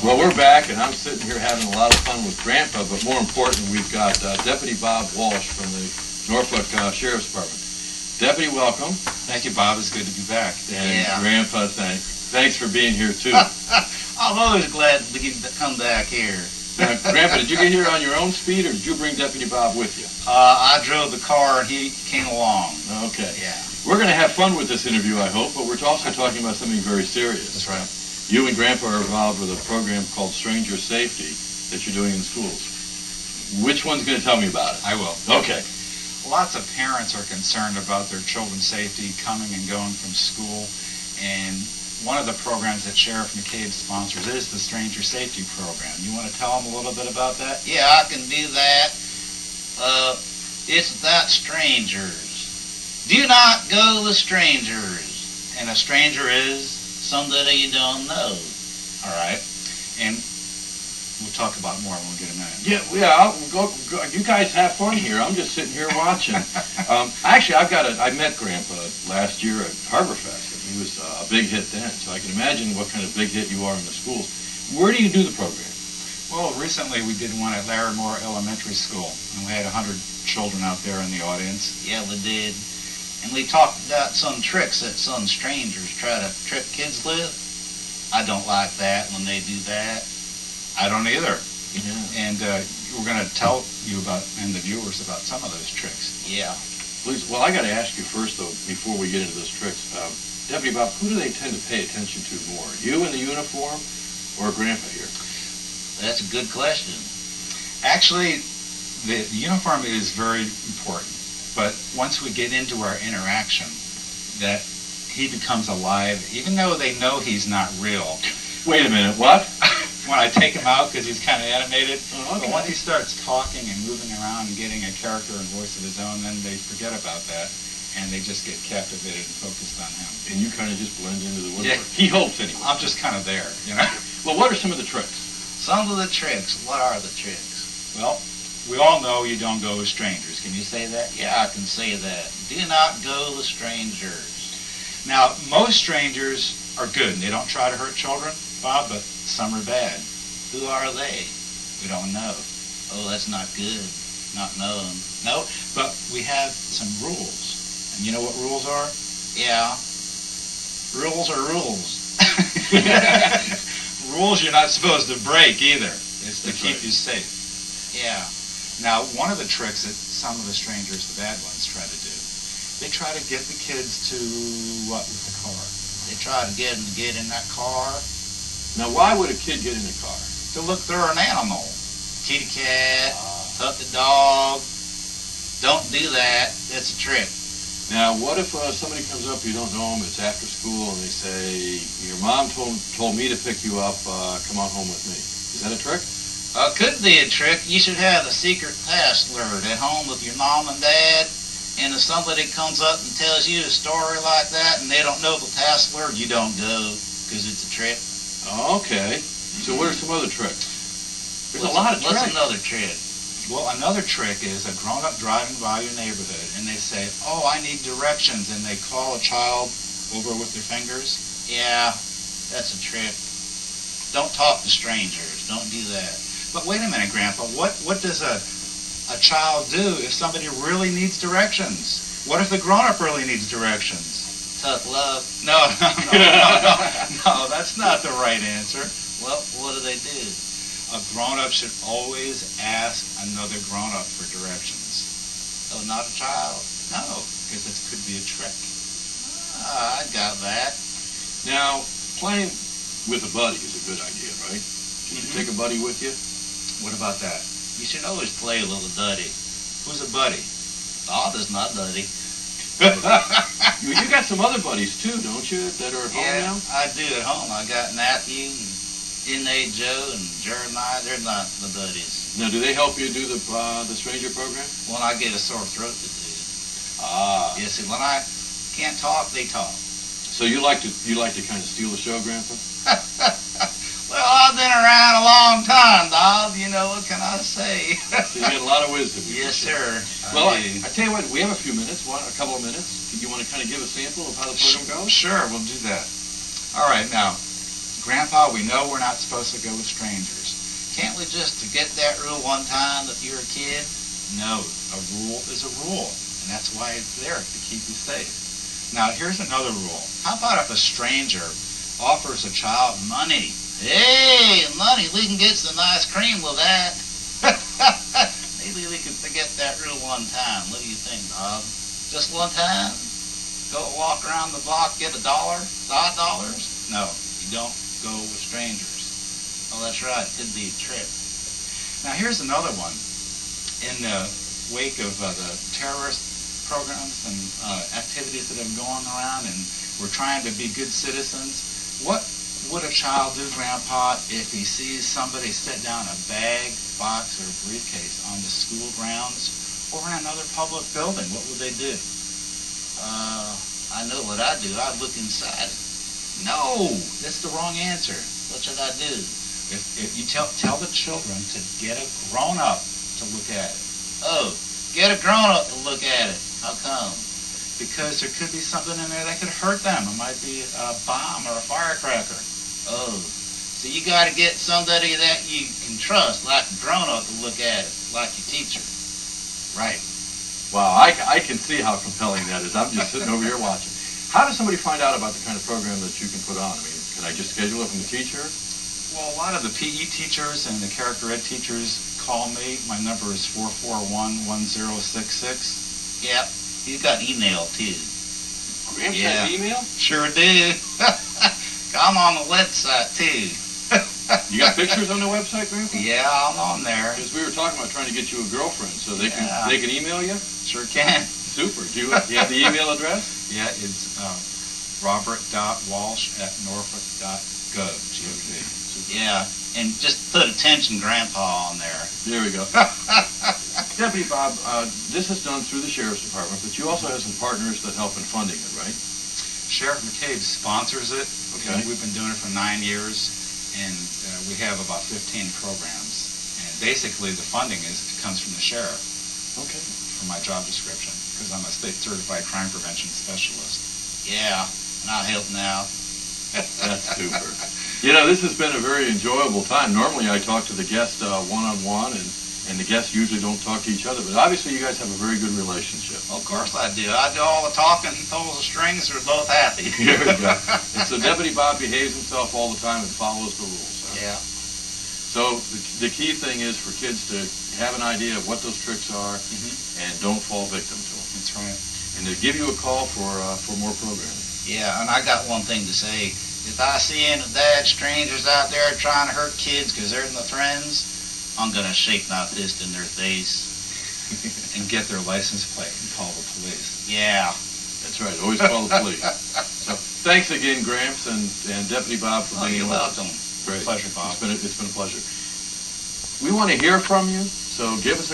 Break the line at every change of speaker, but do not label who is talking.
Well, we're back, and I'm sitting here having a lot of fun with Grandpa, but more important, we've got Deputy Bob Walsh from the Norfolk Sheriff's Department. Deputy, welcome.
Thank you, Bob. It's good to be back.
And Grandpa, thanks for being here, too.
I'm always glad to come back here.
Now, Grandpa, did you get here on your own speed, or did you bring Deputy Bob with you?
I drove the car, and he came along.
Okay.
Yeah.
We're going to have fun with this interview, I hope, but we're also talking about something very serious.
That's right.
You and Grandpa are involved with a program called Stranger Safety that you're doing in schools. Which one's going to tell me about it?
I will.
Okay.
Lots of parents are concerned about their children's safety coming and going from school, and one of the programs that Sheriff McCabe sponsors is the Stranger Safety Program. You want to tell them a little bit about that?
Yeah, I can do that. It's about strangers. Do not go with strangers. And a stranger is somebody you don't know.
All right. And we'll talk about more when we get a minute.
Yeah. I'll go. You guys have fun here. I'm just sitting here watching. Actually, I met Grandpa last year at Harborfest, and he was a big hit then. So I can imagine what kind of big hit you are in the schools. Where do you do the program?
Well, recently we did one at Larimore Elementary School, and we had 100 children out there in the audience.
Yeah, we did. And we talked about some tricks that some strangers try to trick kids with. I don't like that when they do that.
I don't either.
Yeah.
And we're going to tell you about, and the viewers, about some of those tricks.
Yeah.
Please. Well, I got to ask you first, though, before we get into those tricks. Deputy Bob, who do they tend to pay attention to more? You in the uniform or Grandpa here?
That's a good question.
Actually, the uniform is very important. But once we get into our interaction, that he becomes alive, even though they know he's not real.
Wait a minute, what?
When I take him out, because he's kind of animated.
Oh, okay.
But once he starts talking and moving around and getting a character and voice of his own, then they forget about that, and they just get captivated and focused on him.
And you kind of just blend into the woodwork.
Yeah.
He hopes, anyway.
I'm just kind of there, you know?
Well, what are some of the tricks?
Some of the tricks. What are the tricks?
Well, we all know you don't go with strangers. Can you say that?
Yeah, I can say that. Do not go with strangers.
Now, most strangers are good, and they don't try to hurt children, Bob, but some are bad.
Who are they?
We don't know.
Oh, that's not good. Not known.
No, but we have some rules. And you know what rules are?
Yeah.
Rules are rules. Rules you're not supposed to break either. It's to keep you safe.
Yeah.
Now, one of the tricks that some of the strangers, the bad ones, try to do, they try to get the kids to what with the car?
They try to get them to get in that car.
Now, why would a kid get in a car?
To look through an animal.
Kitty cat, puppy dog. Don't do that. That's a trick.
Now, what if somebody comes up, you don't know them, it's after school, and they say, your mom told me to pick you up, come on home with me. Is that a trick?
Could be a trick. You should have a secret password at home with your mom and dad, and if somebody comes up and tells you a story like that and they don't know the password, you don't go, because it's a trick.
Okay. So what are some other tricks? There's a lot of tricks.
What's another trick?
Well, another trick is a grown-up driving by your neighborhood, and they say, oh, I need directions, and they call a child over with their fingers.
Yeah, that's a trick. Don't talk to strangers. Don't do that.
But wait a minute, Grandpa. What does a child do if somebody really needs directions? What if the grown-up really needs directions?
Tough love.
No, that's not the right answer.
Well, what do they do?
A grown-up should always ask another grown-up for directions.
Oh, not a child?
No, because it could be a trick.
I got that.
Now, playing with a buddy is a good idea, right? Should you take a buddy with you?
What about that?
You should always play a little buddy.
Who's a buddy?
Oh, that's not buddy.
You got some other buddies, too, don't you, that are at home now?
I do at home. I got Matthew and N.A. Joe and Jeremiah. They're not the buddies.
Now, do they help you do the stranger program?
When I get a sore throat to do.
Ah.
Yeah, see, when I can't talk, they talk.
So you like to kind of steal the show, Grandpa?
Well, I've been around a long time, Bob. You know, what can I say?
So you get a lot of wisdom.
Yes, sir.
Well, I tell you what, we have a few minutes, a couple of minutes. You want to kind of give a sample of how the program goes?
Sure, we'll do that. All right, now, Grandpa, we know we're not supposed to go with strangers.
Can't we just forget that rule one time if you're a kid?
No, a rule is a rule, and that's why it's there to keep you safe. Now, here's another rule. How about if a stranger offers a child money?
Hey, money, we can get some ice cream with that. Maybe we can forget that rule one time. What do you think, Bob? Just one time? Go walk around the block, get $1, $5?
No, you don't go with strangers.
Oh, that's right. Could be a trick.
Now, here's another one. In the wake of the terrorist programs and activities that have been going around, and we're trying to be good citizens, what would a child do, Grandpa, if he sees somebody set down a bag, box, or briefcase on the school grounds or in another public building? What would they do?
I know what I'd do. I'd look inside it.
No, that's the wrong answer.
What should I do?
If you tell the children to get a grown-up to look at it.
Oh, get a grown-up to look at it. How come?
Because there could be something in there that could hurt them. It might be a bomb or a firecracker.
Oh, so you got to get somebody that you can trust, like a grown-up, to look at it, like your teacher.
Right.
Wow, I can see how compelling that is. I'm just sitting over here watching. How does somebody find out about the kind of program that you can put on? I mean, can I just schedule it from the teacher?
Well, a lot of the PE teachers and the character ed teachers call me. My number is 441-1066.
Yep, you got email, too.
Gramps
Yeah.
has email?
Sure do. I'm on the website, too.
You got pictures on the website, Grandpa?
Yeah, I'm on there.
Because we were talking about trying to get you a girlfriend, so they can
Yeah.
they can email you?
Sure can.
Super. Do you have the email address?
Yeah, it's robert.walsh@norfolk.gov.
Okay. Super.
Yeah, and just put attention Grandpa on there.
There we go. Deputy Bob, this is done through the Sheriff's Department, but you also have some partners that help in funding it, right?
Sheriff McCabe sponsors it.
Okay.
And we've been doing it for 9 years, and we have about 15 programs. And basically, the funding comes from the sheriff
Okay.
for my job description, because I'm a state certified crime prevention specialist.
Yeah, and I'll help now.
That's super. You know, this has been a very enjoyable time. Normally I talk to the guest one-on-one, and the guests usually don't talk to each other, but obviously you guys have a very good relationship.
Of course I do. I do all the talking, he pulls the strings, we're both happy.
There we go. And so Deputy Bob behaves himself all the time and follows the rules. Huh?
Yeah.
So the key thing is for kids to have an idea of what those tricks are and don't fall victim to them.
That's right.
And to give you a call for more programming.
Yeah, and I got one thing to say. If I see any bad strangers out there trying to hurt kids because they're my friends, I'm going to shake my fist in their face.
And get their license plate and call the police.
Yeah.
That's right. Always call the police. So thanks again, Gramps and Deputy Bob for being
You're
with us.
welcome.
Great.
Pleasure, Bob.
It's been a pleasure. We want to hear from you, so give us a